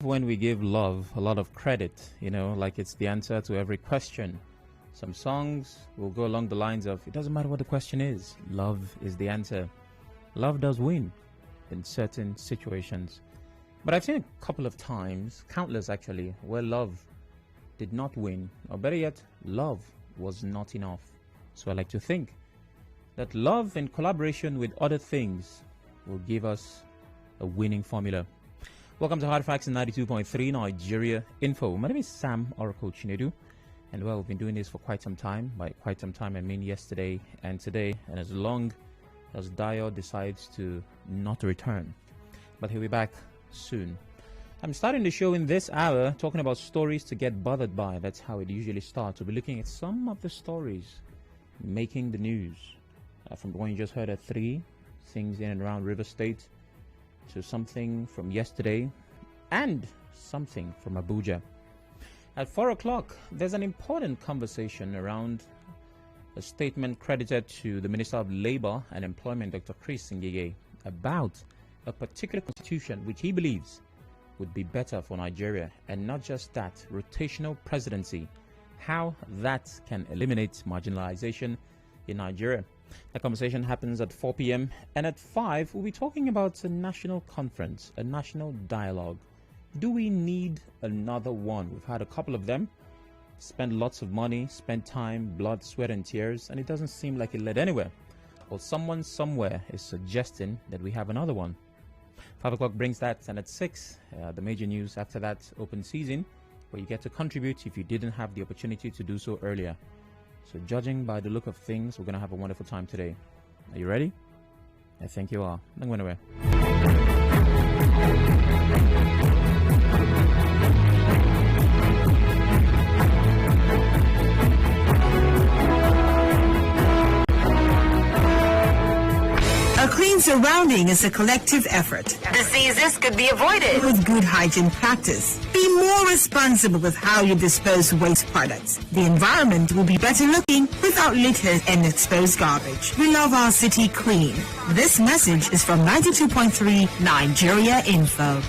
When we give love a lot of credit, like it's the answer to every question. Some songs will go along the lines of, it doesn't matter what the question is, love is the answer. Love does win in certain situations. But I've seen a couple of times, countless actually, where love did not win, or better yet, love was not enough. So I like to think that love in collaboration with other things will give us a winning formula. Welcome to Hard Facts in 92.3 Nigeria Info. My name is Sam Oråcle Chinedu, and well, we've been doing this for quite some time. By quite some time, I mean yesterday and today, and as long as Dio decides to not return. But he'll be back soon. I'm starting the show in this hour talking about stories to get bothered by. That's how it usually starts. We'll be looking at some of the stories making the news. From the one you just heard at 3, things in and around River State, to something from yesterday and something from Abuja. At 4 o'clock, there's an important conversation around a statement credited to the Minister of Labour and Employment, Dr. Chris Ngige, about a particular constitution which he believes would be better for Nigeria, and not just that, rotational presidency, how that can eliminate marginalization in Nigeria. The conversation happens at 4 p.m. and at 5 we'll be talking about a national conference, a national dialogue. Do we need another one? We've had a couple of them, spent lots of money, spent time, blood, sweat and tears, and it doesn't seem like it led anywhere. Well, someone somewhere is suggesting that we have another one. 5 o'clock brings that, and at 6, the major news after that, open season, where you get to contribute if you didn't have the opportunity to do so earlier. So judging by the look of things, we're going to have a wonderful time today. Are you ready? I think you are. Don't go anywhere. A clean surrounding is a collective effort. Diseases could be avoided with good hygiene practice. Be more responsible with how you dispose waste products. The environment will be better looking without litter and exposed garbage. We love our city clean. This message is from 92.3 Nigeria Info.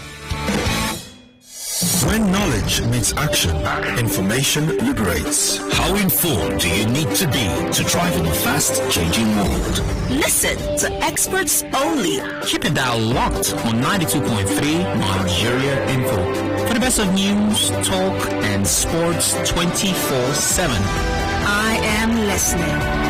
When knowledge meets action, information liberates. How informed do you need to be to thrive in a fast-changing world? Listen to experts only. Keep it dial locked on 92.3 Nigeria Info for the best of news, talk, and sports 24/7. I am listening.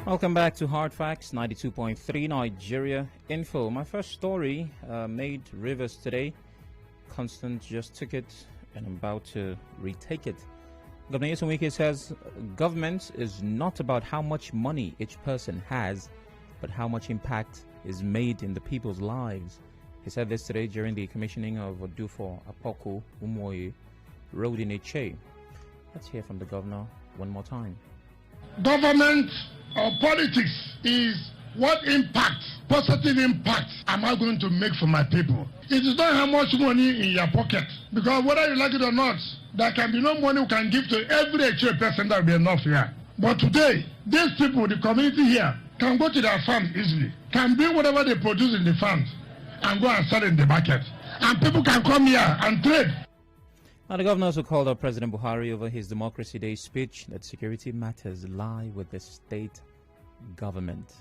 Welcome back to Hard Facts, 92.3 Nigeria Info. My first story made rivers today. Constant just took it and I'm about to retake it. Governor Wike says government is not about how much money each person has, but how much impact is made in the people's lives. He said this today during the commissioning of Odufo Apoko Umoye Road in Eche. Let's hear from the governor one more time. Government or politics is what impact, positive impact, am I going to make for my people? It is not how much money in your pocket. Because whether you like it or not, there can be no money we can give to every person. That will be enough here. But today, these people, the community here, can go to their farms easily, can bring whatever they produce in the farms and go and sell in the market. And people can come here and trade. Now, the governor also called out President Buhari over his Democracy Day speech that security matters lie with the state government.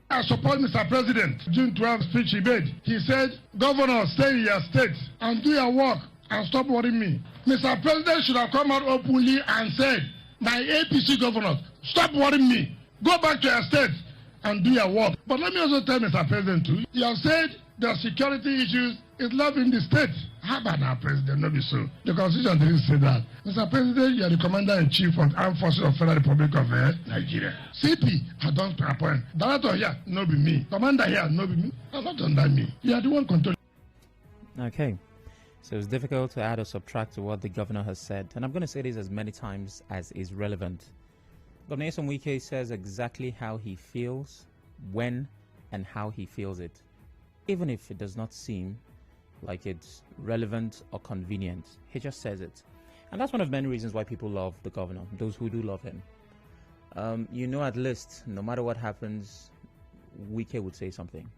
I support Mr. President. June 12 speech he made. He said, Governor, stay in your state and do your work and stop worrying me. Mr. President should have come out openly and said, my APC governors, stop worrying me. Go back to your state and do your work. But let me also tell Mr. President too, you have said the security issues is love in the state. How about our president? Not be so. The constitution didn't say that. Mr. President, you are the commander-in-chief of the Armed Forces of Federal Republic of Nigeria. CP, I don't appoint. Director here, no be me. Commander here, no be me. That's not under me. You are the one controlling. Okay. So it's difficult to add or subtract to what the governor has said. And I'm going to say this as many times as is relevant. Governor Sam Oråcle says exactly how he feels, when, and how he feels it. Even if it does not seem like it's relevant or convenient, he just says it. And that's one of many reasons why people love the governor, those who do love him. You know, at least, no matter what happens, Wike would say something.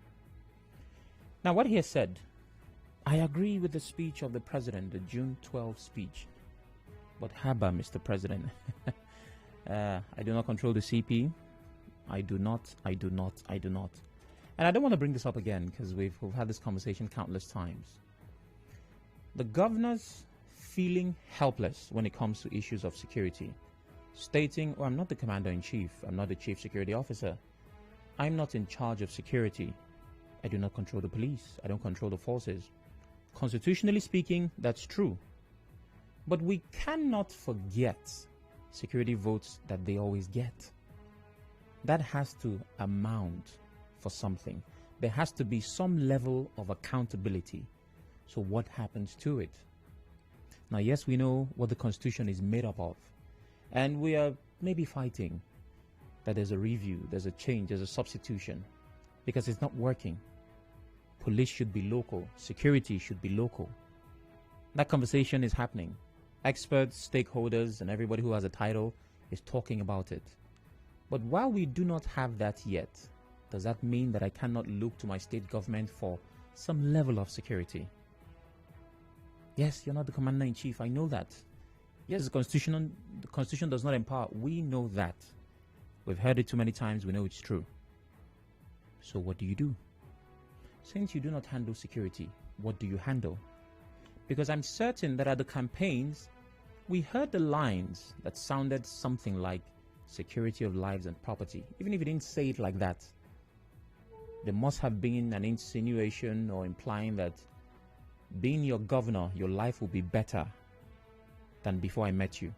Now, what he has said, I agree with the speech of the president, the June 12 speech. But haba, Mr. President. I do not control the CP. I do not. And I don't want to bring this up again because we've had this conversation countless times. The governor's feeling helpless when it comes to issues of security, stating, oh, I'm not the commander-in-chief. I'm not the chief security officer. I'm not in charge of security. I do not control the police. I don't control the forces. Constitutionally speaking, that's true. But we cannot forget security votes that they always get. That has to amount for something. There has to be some level of accountability. So what happens to it? Now, yes, we know what the Constitution is made up of. And we are maybe fighting that there's a review, there's a change, there's a substitution. Because it's not working. Police should be local. Security should be local. That conversation is happening. Experts, stakeholders, and everybody who has a title is talking about it. But while we do not have that yet, does that mean that I cannot look to my state government for some level of security? Yes, you're not the commander-in-chief. I know that. Yes, the Constitution does not empower. We know that. We've heard it too many times. We know it's true. So what do you do? Since you do not handle security, what do you handle? Because I'm certain that at the campaigns, we heard the lines that sounded something like security of lives and property. Even if you didn't say it like that, there must have been an insinuation or implying that being your governor, your life will be better than before I met you.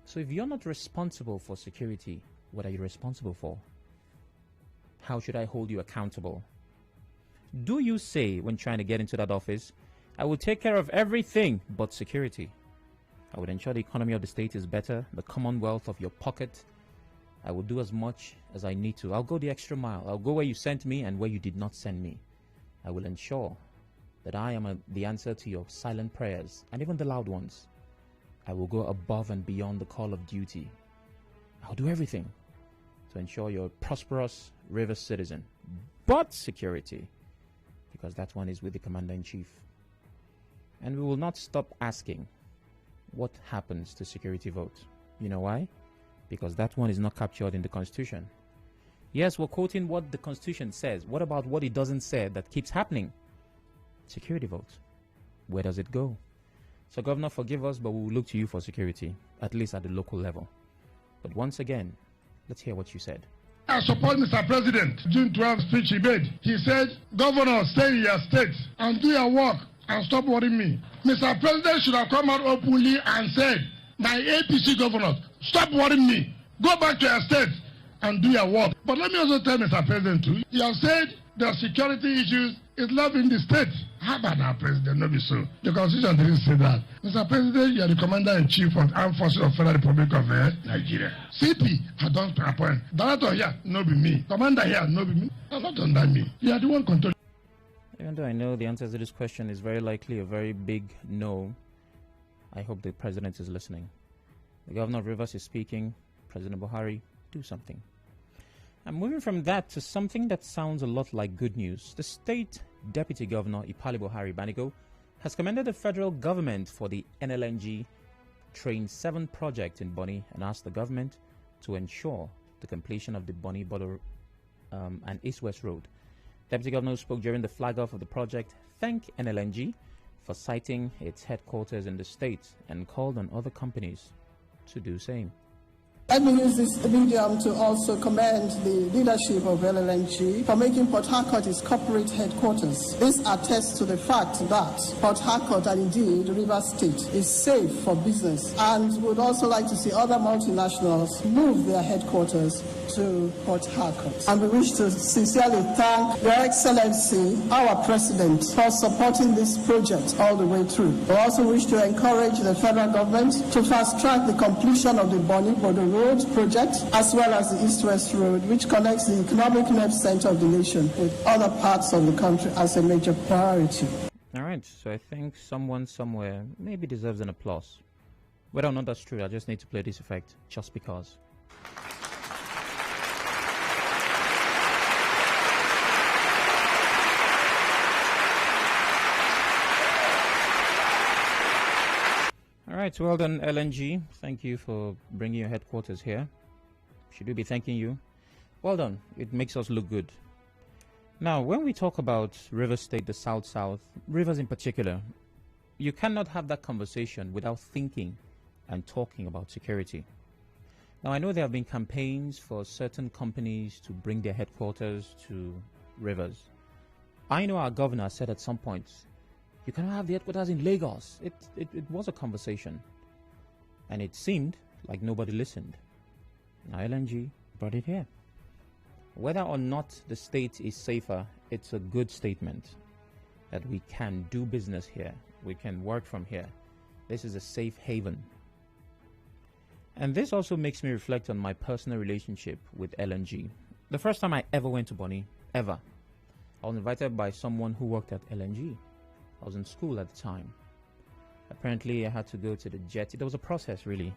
So if you're not responsible for security, what are you responsible for? How should I hold you accountable? Do you say when trying to get into that office, I will take care of everything but security. I would ensure the economy of the state is better, the commonwealth of your pocket. I will do as much as I need to. I'll go the extra mile. I'll go where you sent me and where you did not send me. I will ensure that I am the answer to your silent prayers and even the loud ones. I will go above and beyond the call of duty. I'll do everything to ensure you're a prosperous river citizen. But security, because that one is with the commander-in-chief. And we will not stop asking, what happens to security vote? You know why? Because that one is not captured in the Constitution. Yes, we're quoting what the Constitution says. What about what it doesn't say that keeps happening? Security vote. Where does it go? So, Governor, forgive us, but we will look to you for security, at least at the local level. But once again, let's hear what you said. I support Mr. President. June 12 speech he made. He said, Governor, stay in your state and do your work and stop worrying me. Mr. President should have come out openly and said, my APC governors, stop worrying me. Go back to your state and do your work. But let me also tell Mr. President too, you have said the security issues is love in the state. How about our president? Not be so. The Constitution didn't say that. Mr. President, you are the commander-in-chief of the Armed Forces of Federal Republic of Nigeria. CP, I don't appoint. Director here, no be me. Commander here, no be me. That's not under me. You are the one controlling. Even though I know the answer to this question is very likely a very big no, I hope the president is listening. The governor of Rivers is speaking. President Buhari, do something. I'm moving from that to something that sounds a lot like good news. The state deputy governor, Ipali Buhari Banigo, has commended the federal government for the NLNG Train 7 project in Bonny and asked the government to ensure the completion of the Bonny Border and East-West Road. Deputy Governor spoke during the flag-off of the project, thanked NLNG for citing its headquarters in the state and called on other companies to do same. Let me use this medium to also commend the leadership of LLNG for making Port Harcourt its corporate headquarters. This attests to the fact that Port Harcourt and indeed Rivers State is safe for business, and would also like to see other multinationals move their headquarters to Port Harcourt. And we wish to sincerely thank Your Excellency, our President, for supporting this project all the way through. We also wish to encourage the federal government to fast-track the completion of the Bonny-Bodo Road project, as well as the East-West Road, which connects the economic nerve center of the nation with other parts of the country as a major priority. All right, so I think someone somewhere maybe deserves an applause. Whether or not that's true, I just need to play this effect, just because. All right, well done, LNG. Thank you for bringing your headquarters here. Should we be thanking you? Well done. It makes us look good. Now, when we talk about Rivers State, the South, Rivers in particular, you cannot have that conversation without thinking and talking about security. Now, I know there have been campaigns for certain companies to bring their headquarters to Rivers. I know our governor said at some point, you cannot have the headquarters in Lagos. It was a conversation. And it seemed like nobody listened. Now LNG brought it here. Whether or not the state is safer, it's a good statement that we can do business here. We can work from here. This is a safe haven. And this also makes me reflect on my personal relationship with LNG. The first time I ever went to Bonny, ever, I was invited by someone who worked at LNG. I was in school at the time. Apparently, I had to go to the jet. It was a process, really.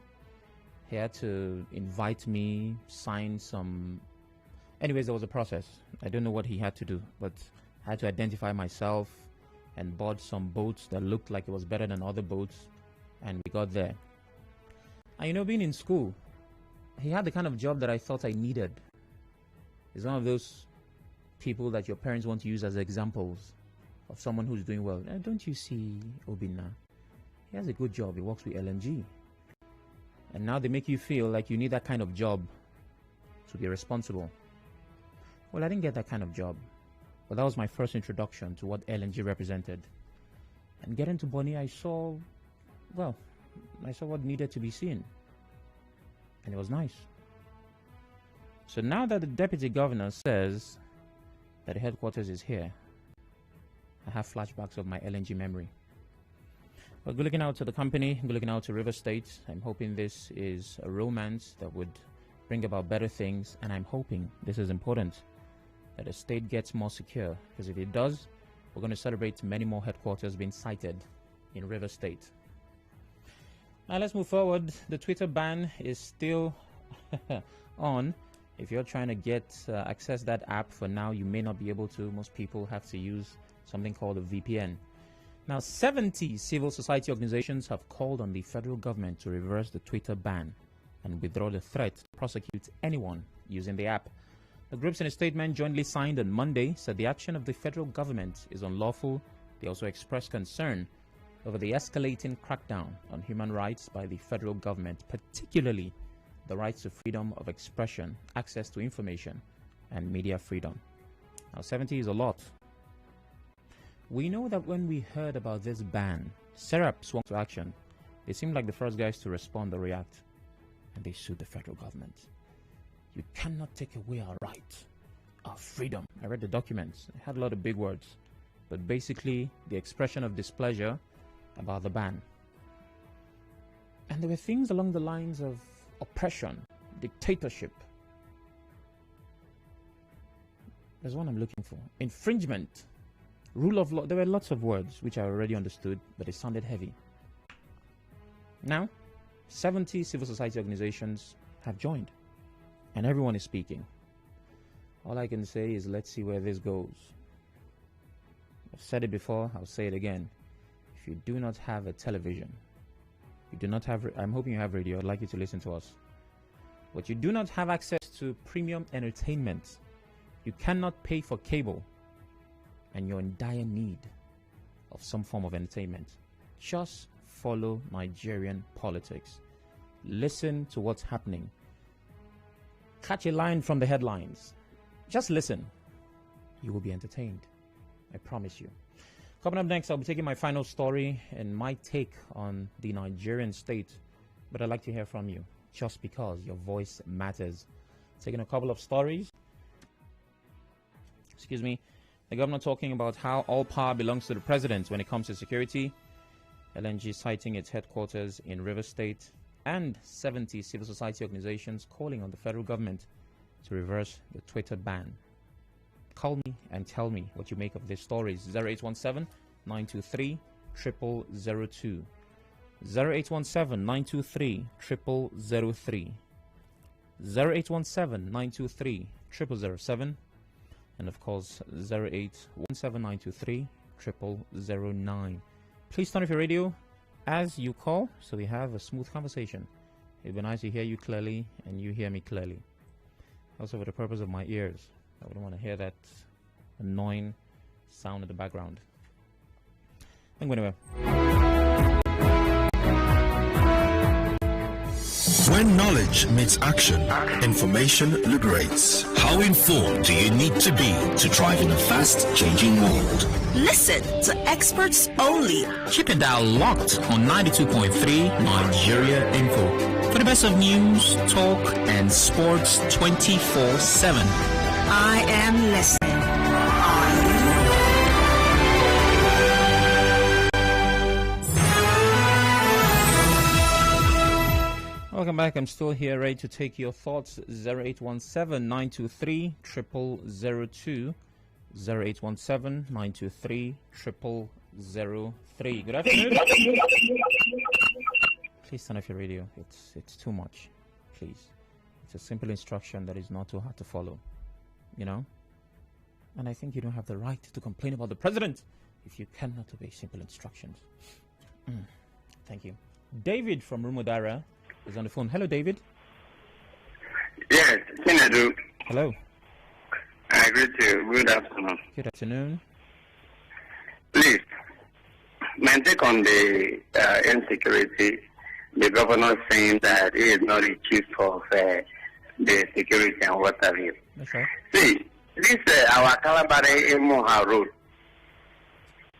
He had to invite me, sign some... Anyways, there was a process. I don't know what he had to do, but I had to identify myself and board some boats that looked like it was better than other boats, and we got there. And you know, being in school, he had the kind of job that I thought I needed. He's one of those people that your parents want to use as examples of someone who's doing well. Don't you see Obinna? He has a good job. He works with LNG. And now they make you feel like you need that kind of job to be responsible. Well, I didn't get that kind of job. But that was my first introduction to what LNG represented. And getting to Bonny, I saw what needed to be seen. And it was nice. So now that the deputy governor says that the headquarters is here, I have flashbacks of my LNG memory. But good looking out to the company, good looking out to River State. I'm hoping this is a romance that would bring about better things, and I'm hoping, this is important, that the state gets more secure, because if it does, we're going to celebrate many more headquarters being sited in River State. Now let's move forward. The Twitter ban is still on. If you're trying to access that app, for now you may not be able to. Most people have to use something called a VPN. Now, 70 civil society organizations have called on the federal government to reverse the Twitter ban and withdraw the threat to prosecute anyone using the app. The groups in a statement jointly signed on Monday said the action of the federal government is unlawful. They also expressed concern over the escalating crackdown on human rights by the federal government, particularly the rights to freedom of expression, access to information, and media freedom. Now, 70 is a lot. We know that when we heard about this ban, SERAP swung to action. They seemed like the first guys to respond or react, and they sued the federal government. You cannot take away our right, our freedom. I read the documents. It had a lot of big words, but basically the expression of displeasure about the ban. And there were things along the lines of oppression, dictatorship. There's one I'm looking for. Infringement. Rule of law. There were lots of words which I already understood, but it sounded heavy. Now, 70 civil society organizations have joined, and everyone is speaking. All I can say is let's see where this goes. I've said it before, I'll say it again. If you do not have a television, you do not have, I'm hoping you have radio, I'd like you to listen to us. But you do not have access to premium entertainment, you cannot pay for cable, and you're in dire need of some form of entertainment, just follow Nigerian politics. Listen to what's happening. catch a line from the headlines. Just listen. You will be entertained. I promise you. Coming up next, I'll be taking my final story and my take on the Nigerian state. But I'd like to hear from you, just because your voice matters. Taking a couple of stories. Excuse me. The governor talking about how all power belongs to the president when it comes to security. LNG citing its headquarters in River State. And 70 civil society organizations calling on the federal government to reverse the Twitter ban. Call me and tell me what you make of these stories. 0817-923-0002. 0817-923-0003. 0817-923-0007. And of course, 0817-923-0009. Please turn off your radio as you call so we have a smooth conversation. It'd be nice to hear you clearly and you hear me clearly. Also, for the purpose of my ears, I wouldn't want to hear that annoying sound in the background. Don't go anywhere. When knowledge meets action, information liberates. How informed do you need to be to thrive in a fast-changing world? Listen to experts only. Keep your dial locked on 92.3 Nigeria Info. For the best of news, talk, and sports 24/7. I am listening. Welcome back. I'm still here, ready to take your thoughts. 0817-923-0002. 0817-923-0003. Good afternoon. Please turn off your radio. It's too much. Please. It's a simple instruction that is not too hard to follow. You know? And I think you don't have the right to complain about the president if you cannot obey simple instructions. Thank you. David from Rumodara is on the phone. Hello, David. Yes, Chinedu. Hello. I greet you. Good afternoon. Good afternoon. Please, my take on the insecurity, the governor saying that he is not the chief of the security and what have you. That's right. See, this our Calabari Moha Road,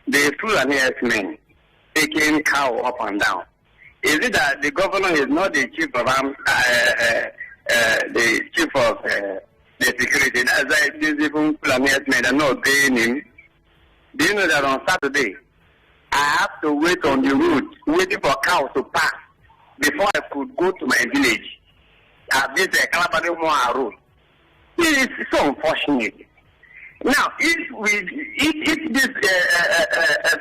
the Fulani men taking cow up and down. Is it that the governor is not the chief of the security? That's why these even Fulani men are not paying him. Do you know that on Saturday I have to wait on the road, waiting for cows to pass before I could go to my village at this Calabari Moha Road? It is so unfortunate. Now, if this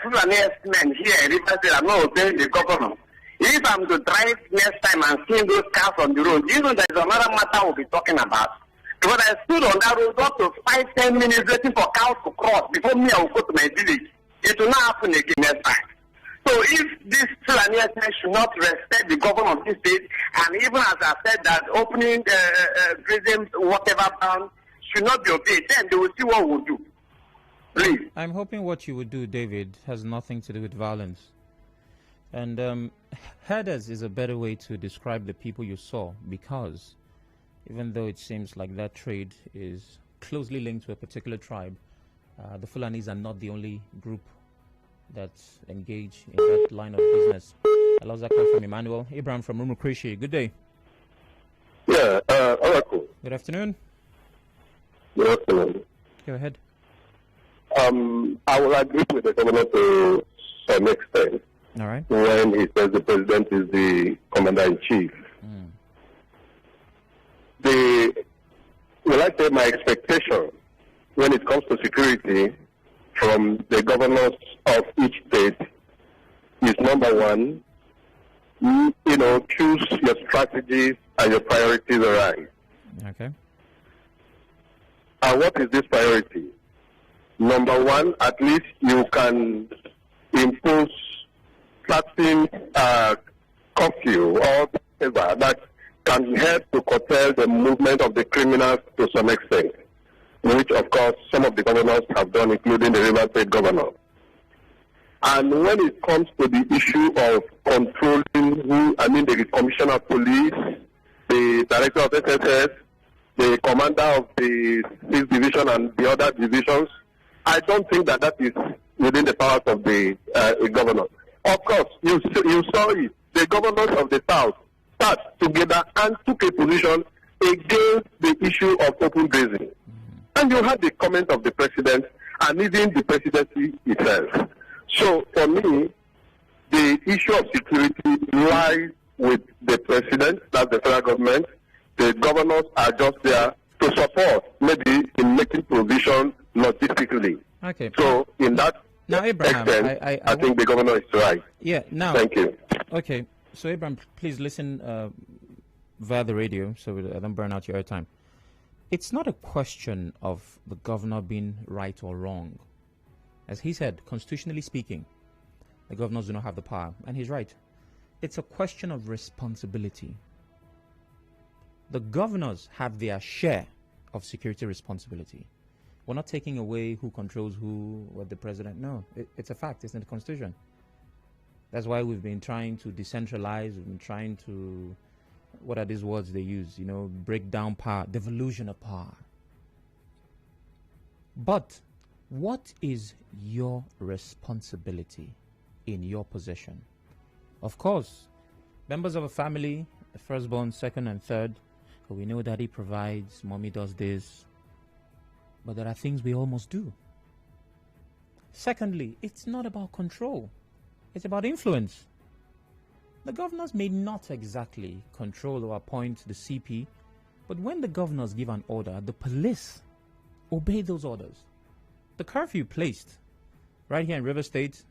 Fulani men here in River State are not obeying the governor, if I'm to drive next time and see those cars on the road, you know there is another matter we'll be talking about. Because I stood on that road up to 5-10 minutes waiting for cows to cross before me I will go to my village. It will not happen again next time. So if this Fulani men should not respect the governor of this state, and even as I said that opening prison whatever bound should not be obeyed, then they will see what we'll do. Please. I'm hoping what you would do, David, has nothing to do with violence. And herders is a better way to describe the people you saw, because even though it seems like that trade is closely linked to a particular tribe, the Fulanis are not the only group that's engaged in that line of business. I love that call from Emmanuel. Abraham from Rumukrishi. Good day. Yeah, Oracle. Good afternoon. Good afternoon. Go ahead. I will agree with the governor to some extent. All right. When he says the president is the commander-in-chief. Will I say my expectation when it comes to security from the governors of each state is number one, choose your strategies and your priorities around. Okay. And what is this priority? Number one, at least you can impose certain curfew or whatever that can help to curtail the movement of the criminals to some extent, which of course some of the governors have done, including the River State governor. And when it comes to the issue of controlling the Commissioner of Police, the Director of SSS, the commander of the 6th division and the other divisions. I don't think that is within the powers of the governor. Of course, you saw it. The governors of the South sat together and took a position against the issue of open grazing. And you had the comment of the president and even the presidency itself. So for me, the issue of security lies with the president, that's the federal government. The governors are just there to support, maybe in making provision logistically. Okay. So in that Abraham, extent, I think the governor is right. Yeah. Now. Thank you. Okay. So Abraham, please listen via the radio, so I don't burn out your airtime. It's not a question of the governor being right or wrong. As he said, constitutionally speaking, the governors do not have the power, and he's right. It's a question of responsibility. The governors have their share of security responsibility. We're not taking away who controls who, what the president. No, it's a fact. It's in the Constitution. That's why we've been trying to decentralize. We've been trying to, what are these words they use? Break down power, devolution of power. But what is your responsibility in your possession? Of course, members of a family, the firstborn, second and third, we know daddy provides, mommy does this, but there are things we almost do. Secondly, it's not about control. It's about influence. The governors may not exactly control or appoint the CP, but when the governors give an order, the police obey those orders. The curfew placed right here in River State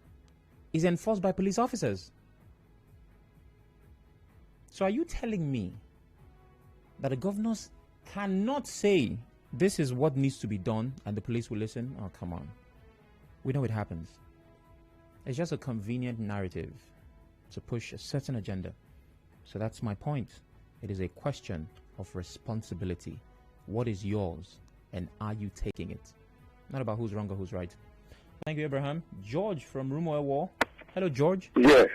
is enforced by police officers. So are you telling me that the governors cannot say this is what needs to be done and the police will listen? Oh, come on. We know it happens. It's just a convenient narrative to push a certain agenda. So that's my point. It is a question of responsibility. What is yours and are you taking it? Not about who's wrong or who's right. Thank you, Abraham. George from Rumoil War. Hello, George. Yes.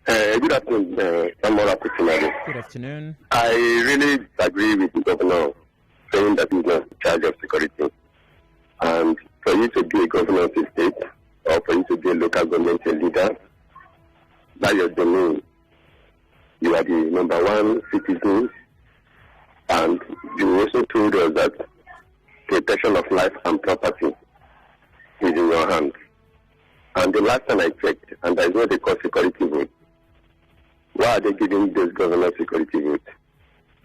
Good afternoon, Sam Oråcle Chinedu. Good afternoon. I really agree with the governor saying that he's not in charge of security. And for you to be a governor of the state, or for you to be a local government leader, that's your domain. You are the number one citizen, and you also told us that protection of life and property is in your hands. And the last time I checked, and there is what they call security vote. Why are they giving those governors security vote?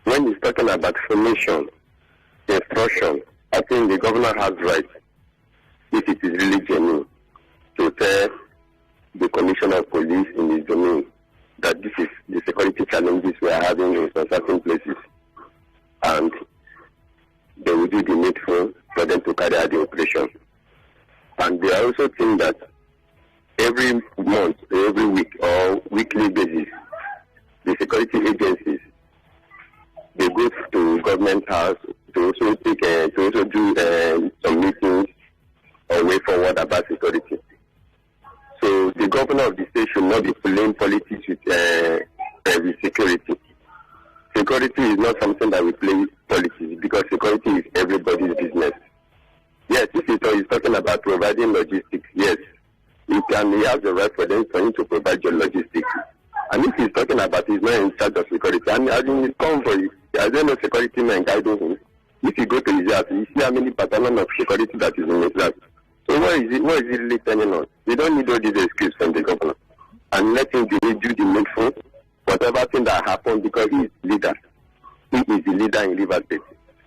When he's talking about formation, instruction, I think the governor has right, if it is really genuine, to tell the commissioner of police in his domain that this is the security challenges we are having in certain places. And they will do the needful for them to carry out the operation. And they also think that every month, every week, or weekly basis, the security agencies, they go to government house to also do some meetings or way forward about security. So the governor of the state should not be playing politics with security. Security is not something that we play politics, because security is everybody's business. Yes, if he is talking about providing logistics, yes, he has the right for him to provide your logistics. And if he's talking about he's not in charge of security, and as in his convoy, there is no security man guiding him. If you go to his house, you see how many battalion of security that is in his house. So what is it really telling us? We don't need all these excuses from the governor. And let him do the needful, whatever thing that happened, because he is leader. He is the leader in River State.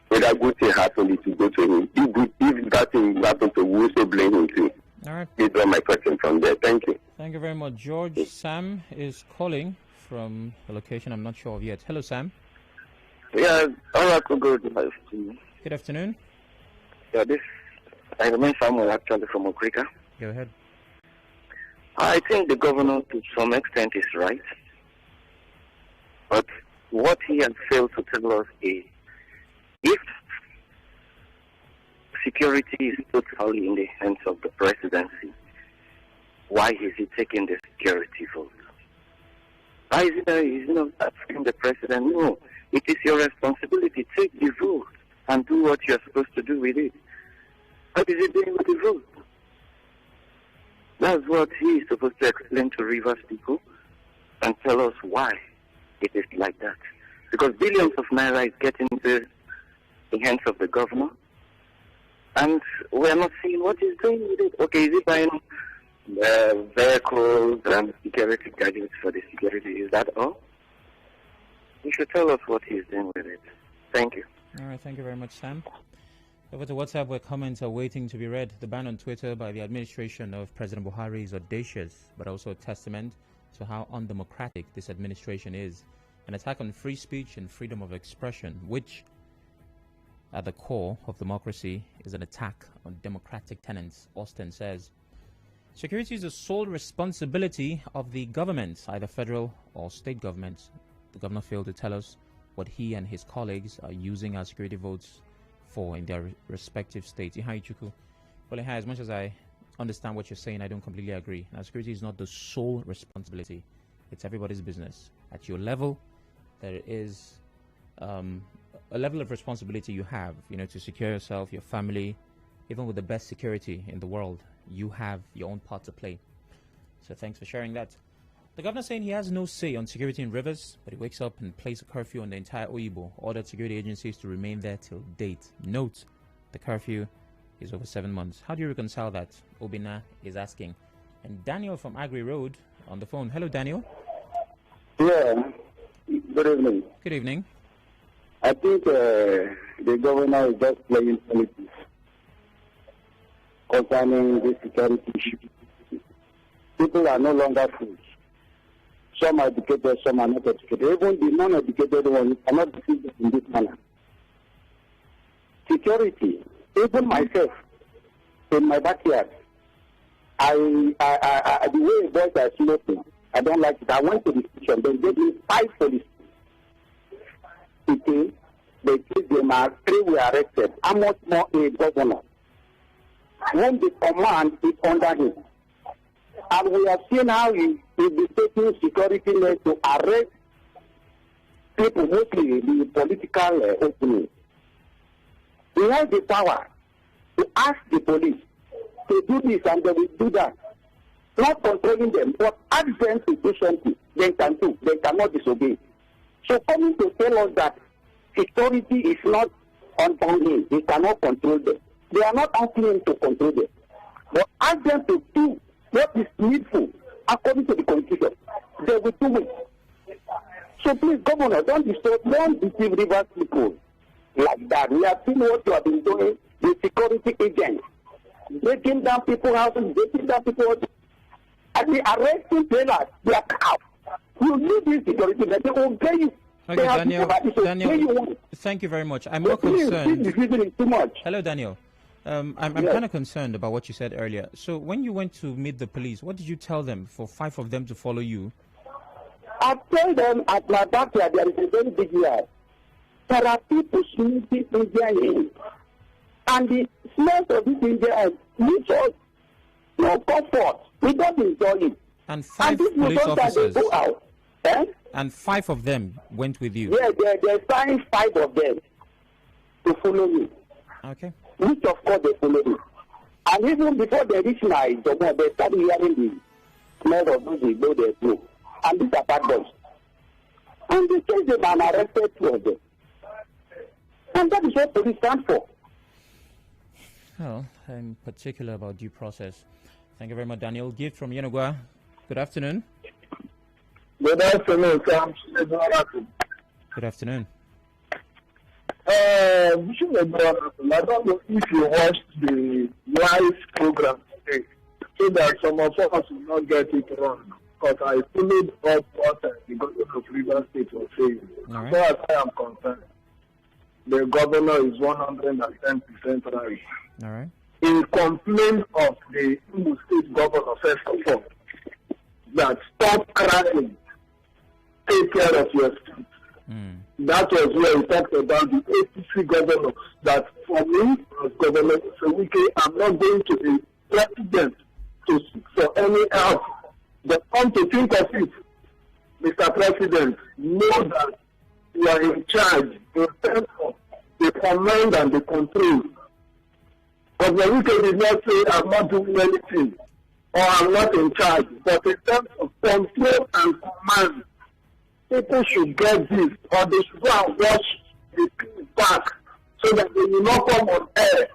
Whether good thing happened, it will go to him. If that thing happened to we also blame him too. All right. These are my question from there. Thank you. Thank you very much, George. Sam is calling from a location I'm not sure of yet. Hello, Sam. Yeah, Oracle, good afternoon. Good afternoon. Yeah, I remain Samuel actually from Okrika. Go ahead. I think the governor to some extent is right. But what he has failed to tell us is, if security is totally in the hands of the presidency, why is he taking the security vote? Why is it that he's not asking the president? No, it is your responsibility. Take the vote and do what you're supposed to do with it. What is he doing with the vote? That's what he is supposed to explain to Rivers people and tell us why it is like that. Because billions of naira is getting into the hands of the governor, and we're not seeing what he's doing with it. Okay, is he buying vehicles and security gadgets for the security? Is that all? He should tell us what he's doing with it. Thank you. All right, thank you very much, Sam. Over to WhatsApp, where comments are waiting to be read. The ban on Twitter by the administration of President Buhari is audacious, but also a testament to how undemocratic this administration is. An attack on free speech and freedom of expression, which, at the core of democracy, is an attack on democratic tenets, Austin says. Security is the sole responsibility of the government, either federal or state governments. The governor failed to tell us what he and his colleagues are using our security votes for in their respective states. Well, as much as I understand what you're saying, I don't completely agree. Now, security is not the sole responsibility. It's everybody's business. At your level, there is a level of responsibility you have, to secure yourself, your family. Even with the best security in the world, you have your own part to play. So thanks for sharing that. The governor saying he has no say on security in Rivers, but he wakes up and places a curfew on the entire Oyibo, ordered security agencies to remain there till date. Note, the curfew is over 7 months. How do you reconcile that? Obina is asking. And Daniel from Agri Road on the phone. Hello, Daniel. Yeah, good evening. Good evening. I think the governor is just playing politics concerning this security issue. People are no longer fools. Some are educated, some are not educated. Even the non-educated ones are not deceived in this manner. Security, even myself, in my backyard, the way boys are smoking, I don't like it. I went to the station, they gave me 5 police. Okay, they killed them, 3 were arrested. How much more a governor? When the command is under him. And we have seen how he is taking security measures to arrest people, mostly the political openings. He has the power to ask the police to do this and they will do that. Not controlling them, but ask them to do something. They can do. They cannot disobey. So coming to tell us that security is not on him, he cannot control them. They are not asking him to control them. But ask them to do what is needful according to the constitution. They will do it. So please, Governor, don't deceive Rivers people like that. We have seen what you have been doing with security agents. Breaking down people's houses, breaking down people's houses. And the arresting trailers, they are cows. You need this security, they will pay you. Okay, Daniel, thank you very much. I'm more concerned. Too much. Hello, Daniel. I'm kind of concerned about what you said earlier. So when you went to meet the police, what did you tell them for 5 of them to follow you? I told them at my backyard there is a very big yard. There are people smoking Indian in. And the smell of this Indian leaves us no comfort. We don't enjoy it. And 5 police officers. They go out. And 5 of them went with you? Yeah, they signed 5 of them to follow me. Okay. Which of course they follow me. And even before they reach my job, they started hearing the smell of those people they do. And these are bad boys. And they chased them and arrested 2 of them. And that is what police stand for. Well, I'm particular about due process. Thank you very much, Daniel. Gift from Yenogwa. Good afternoon. Good afternoon, Sam. Good afternoon. I don't know if you watched the live program today, so that some of us will not get it wrong. Because I followed up what the governor of Rivers State was saying. Right. So as I am concerned, the governor is 110% right. All right. In complaint of the Imo State governor, first of all, that stop cracking, take care of your streets. That was where we talked about the APC governor, that for me, as Governor Sewike, I'm not going to be president to seek for any help. But come to think of it, Mr. President, know that you are in charge in terms of the command and the control. Governor Wike did not say, I'm not doing anything, or I'm not in charge. But in terms of control and command, people should get this, or they should go and watch the clip back so that they will not come on air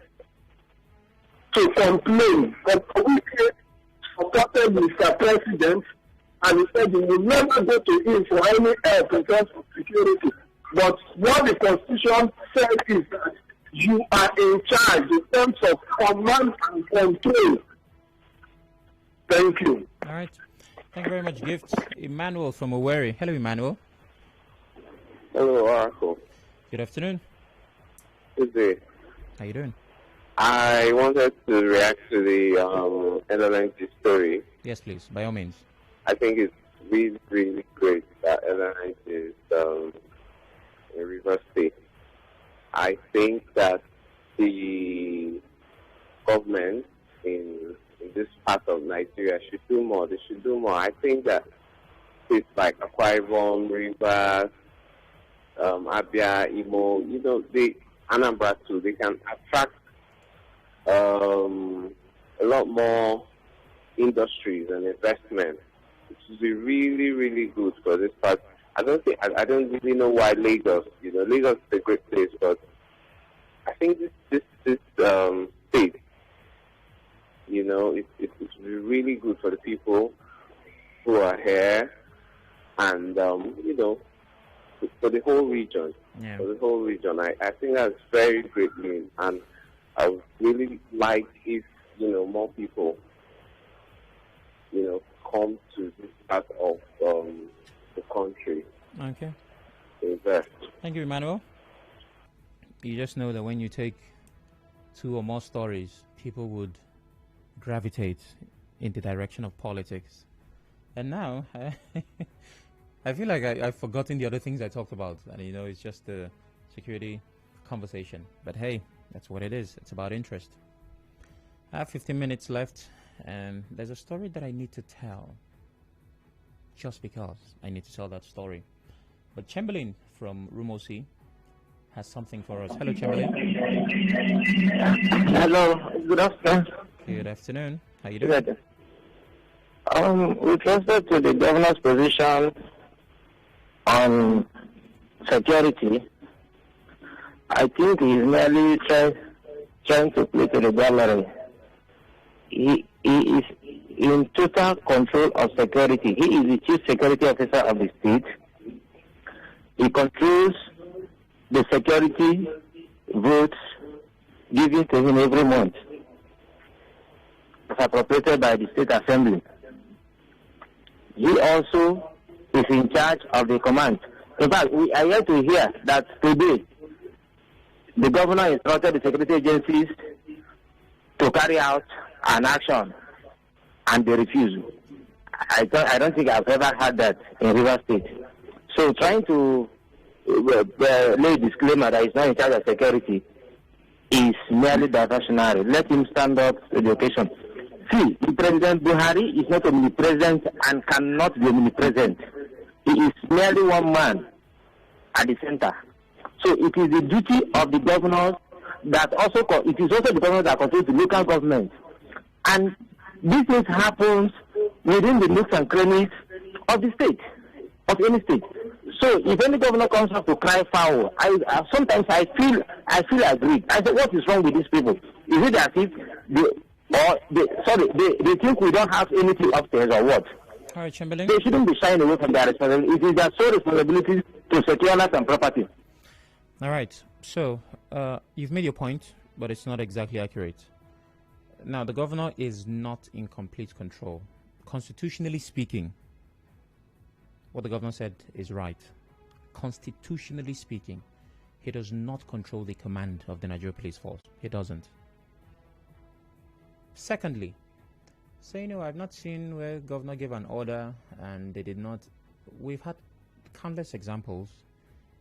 to complain. But Wike supported Mr. President, and he said he will never go to him for any help in terms of security. But what the Constitution says is that you are in charge in terms of command and control. Thank you. All right. Thank you very much, Gift. Emmanuel from Owerri. Hello, Emmanuel. Hello, Oracle. Good afternoon. Good day. How you doing? I wanted to react to the LNG story. Yes, please, by all means. I think it's really, really great that LNG is in Rivers State. I think that the government in this part of Nigeria should do more. They should do more. I think that states like Akwa Ibom, Rivers, Abia, Imo, Anambra too, they can attract a lot more industries and investment. It would be really, really good for this part. I don't really know why Lagos. Lagos is a great place, but I think this state, it's really good for the people who are here, and for the whole region. Yeah. For the whole region, I think that's very great news, and I would really like if more people come to this part of the country. Okay. Invest. Thank you, Emmanuel. You just know that when you take two or more stories, people would gravitate in the direction of politics. And now, I feel like I've forgotten the other things I talked about. And, it's just a security conversation. But hey, that's what it is. It's about interest. I have 15 minutes left, and there's a story that I need to tell. Just because I need to tell that story. But Chamberlain from Rumosi has something for us. Hello, Chamberlain. Hello. Good afternoon. Good afternoon. How you doing? Good. With respect to the governor's position on security, I think he is merely trying to play to the gallery. He is in total control of security. He is the chief security officer of the state. He controls the security votes given to him every month, as appropriated by the state assembly. He also is in charge of the command. In fact, we are yet to hear that today the governor instructed the security agencies to carry out an action, and they refuse. I don't think I've ever had that in Rivers State. So trying to lay a disclaimer that he's not in charge of security is merely diversionary. Let him stand up to the occasion. See, President Buhari is not omnipresent and cannot be omnipresent. He is merely one man at the center. So it is the duty of the governors that also, it is also the governors that control the local government. And this thing happens within the nooks and crannies of the state, of any state. So if any governor comes up to cry foul, sometimes I feel aggrieved. I say, what is wrong with these people? Is it as if they think we don't have anything upstairs or what? All right, Chamberlain. They shouldn't be shying away from their responsibility. It is their sole responsibility to secure life and property. All right. So you've made your point, but it's not exactly accurate. Now, the governor is not in complete control. Constitutionally speaking, what the governor said is right. Constitutionally speaking, he does not control the command of the Nigeria Police Force. He doesn't. Secondly, I've not seen where governor gave an order and they did not. We've had countless examples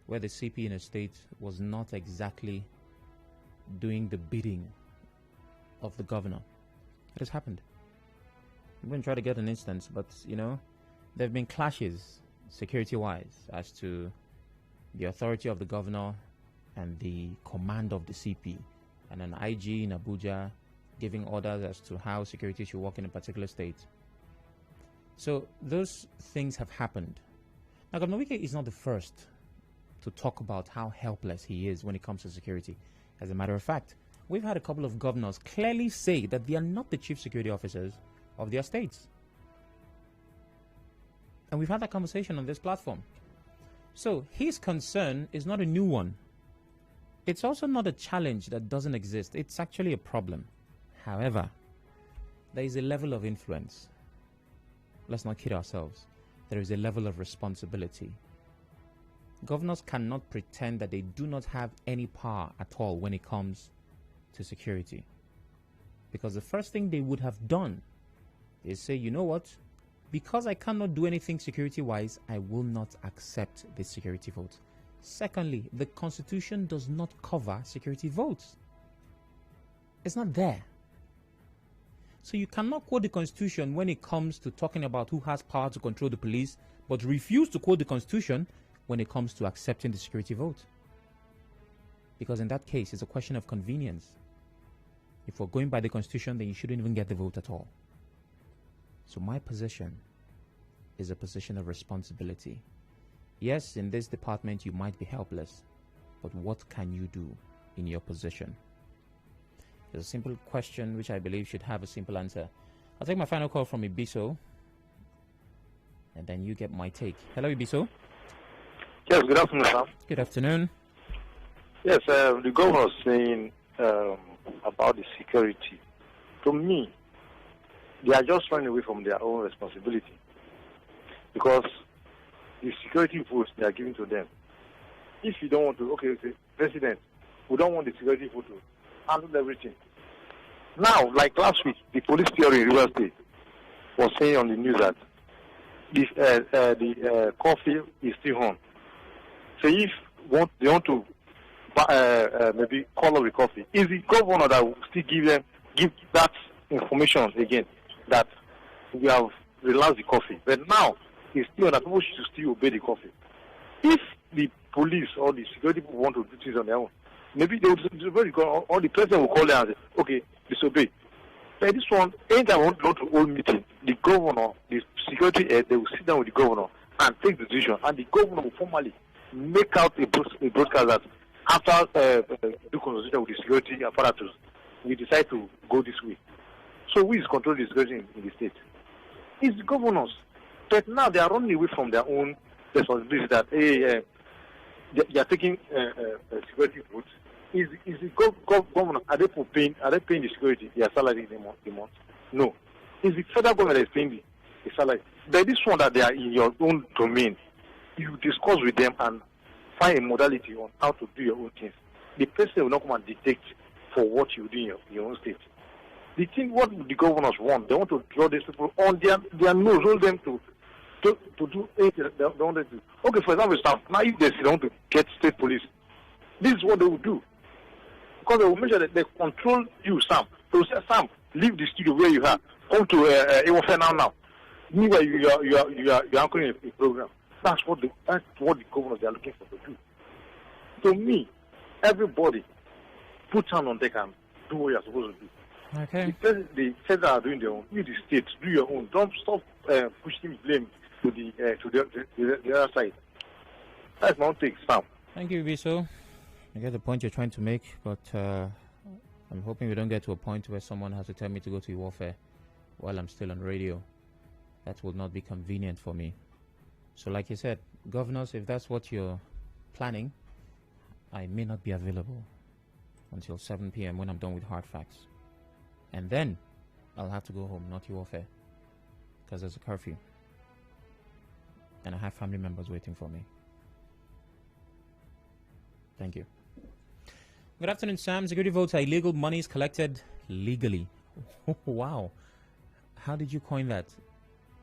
where the CP in a state was not exactly doing the bidding of the governor. It has happened. I'm going to try to get an instance, but there have been clashes. security-wise, as to the authority of the governor and the command of the CP, and an IG in Abuja giving orders as to how security should work in a particular state. So those things have happened. Now, Governor Wike is not the first to talk about how helpless he is when it comes to security. As a matter of fact, we've had a couple of governors clearly say that they are not the chief security officers of their states. And we've had that conversation on this platform. So his concern is not a new one. It's also not a challenge that doesn't exist. It's actually a problem. However, there is a level of influence. Let's not kid ourselves. There is a level of responsibility. Governors cannot pretend that they do not have any power at all when it comes to security. Because the first thing they would have done is say, you know what? Because I cannot do anything security-wise, I will not accept this security vote. Secondly, the Constitution does not cover security votes. It's not there. So you cannot quote the Constitution when it comes to talking about who has power to control the police, but refuse to quote the Constitution when it comes to accepting the security vote. Because in that case, it's a question of convenience. If we're going by the Constitution, then you shouldn't even get the vote at all. So my position is a position of responsibility. Yes, in this department you might be helpless, but what can you do in your position? It's a simple question which I believe should have a simple answer. I'll take my final call from Ibiso, and then you get my take. Hello, Ibiso. Yes, good afternoon, sir. Good afternoon. Yes, the governor was saying about the security. To me, they are just running away from their own responsibility, because the security votes they are giving to them. If you don't want to, okay, President, we don't want the security vote to handle everything. Now, like last week, the police theory in River State was saying on the news that the coffee is still on. So if they want to maybe call up the coffee, is the governor that will still give that information again that we have relaxed the coffee. But now it's still that people should still obey the coffee. If the police or the security people want to do things on their own, maybe they will disobey the governor, or the president will call them and say, okay, disobey. But this one, anytime I want to go to all meeting, the governor, the security head, they will sit down with the governor and take the decision, and the governor will formally make out a broadcast that after the consultation with the security apparatus, we decide to go this way. So who is controlling the security in the state? It's the governors. But now they are running away from their own responsibility that, hey, they are taking security votes. Is the governor, are they paying the security their salary the month? No. It's the federal government that is paying the salary. But this one that they are in your own domain, you discuss with them and find a modality on how to do your own things. The president will not come and dictate for what you do in your own state. The thing, what the governors want, they want to draw these people on their nose, hold them to do anything they want to do. Okay, for example, staff, now if they want to get state police, this is what they will do. Because they will make sure that they control you, Sam. They will say, Sam, leave the studio where you are. Come to Ewofe now. Meanwhile, you are anchoring a program. That's what the governors are looking for to do. To me, everybody put hand on deck and do what you're supposed to do. Okay. The federal are doing their own. You, the state, do your own. Don't stop pushing blame to the other side. That's my own take, Sam. Thank you, Ibiso. I get the point you're trying to make, but I'm hoping we don't get to a point where someone has to tell me to go to warfare while I'm still on radio. That will not be convenient for me. So like you said, governors, if that's what you're planning, I may not be available until 7 p.m. when I'm done with hard facts. And then I'll have to go home, not warfare, because there's a curfew. And I have family members waiting for me. Thank you. Good afternoon, Sam. Security votes are illegal. Money is collected legally. Wow. How did you coin that?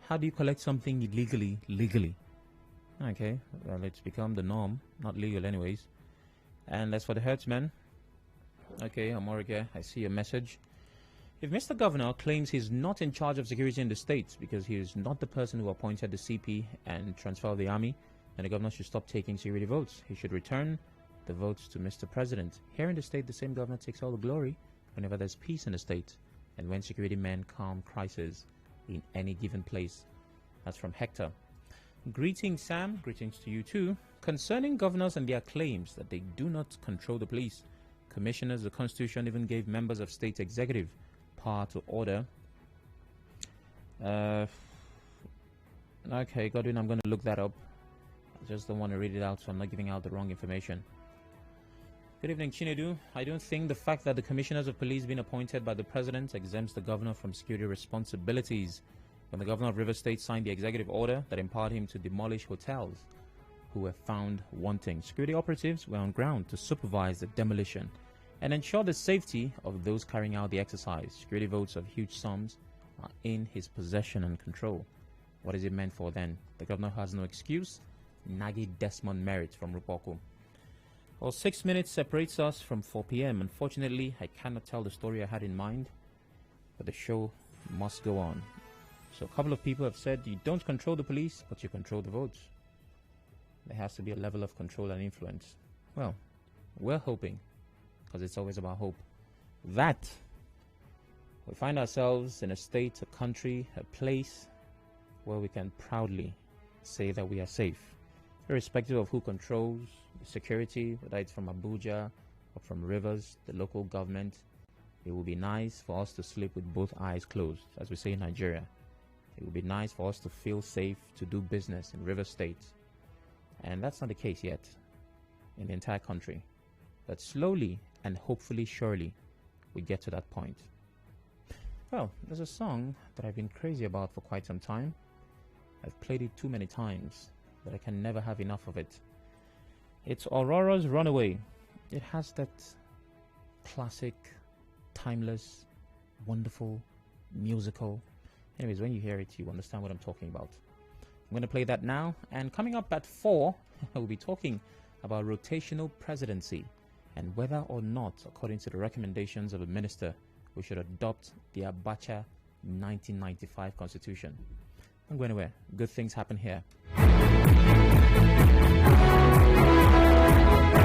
How do you collect something illegally, legally? Okay, well, it's become the norm. Not legal anyways. And as for the herdsmen, okay, I'm Oråcle, I see your message. If Mr. Governor claims he's not in charge of security in the state because he is not the person who appointed the CP and transferred the army, then the governor should stop taking security votes. He should return the votes to Mr. President. Here in the state, the same governor takes all the glory whenever there's peace in the state and when security men calm crisis in any given place. That's from Hector. Greetings, Sam. Greetings to you too. Concerning governors and their claims that they do not control the police, commissioners, the Constitution even gave members of state executive power to order. Okay, Godwin, I'm going to look that up. I just don't want to read it out, so I'm not giving out the wrong information. Good evening, Chinedu. I don't think the fact that the commissioners of police being appointed by the president exempts the governor from security responsibilities. When the governor of River State signed the executive order that empowered him to demolish hotels who were found wanting, security operatives were on ground to supervise the demolition and ensure the safety of those carrying out the exercise. Security votes of huge sums are in his possession and control. What is it meant for then? The governor has no excuse. Nagi Desmond Merritt from Rupoko. Well, 6 minutes separates us from 4 p.m. Unfortunately, I cannot tell the story I had in mind, but the show must go on. So a couple of people have said you don't control the police, but you control the votes. There has to be a level of control and influence. Well, we're hoping, because it's always about hope, that we find ourselves in a state, a country, a place where we can proudly say that we are safe, irrespective of who controls security, whether it's from Abuja or from Rivers, the local government. It would be nice for us to sleep with both eyes closed, as we say in Nigeria. It would be nice for us to feel safe to do business in River State. And that's not the case yet in the entire country. But slowly and hopefully surely we get to that point. Well, there's a song that I've been crazy about for quite some time. I've played it too many times that I can never have enough of it. It's Aurora's Runaway. It has that classic, timeless, wonderful, musical. Anyways, when you hear it, you understand what I'm talking about. I'm going to play that now. And coming up at 4, we'll be talking about rotational presidency and whether or not, according to the recommendations of a minister, we should adopt the Abacha 1995 constitution. Don't go anywhere. Good things happen here.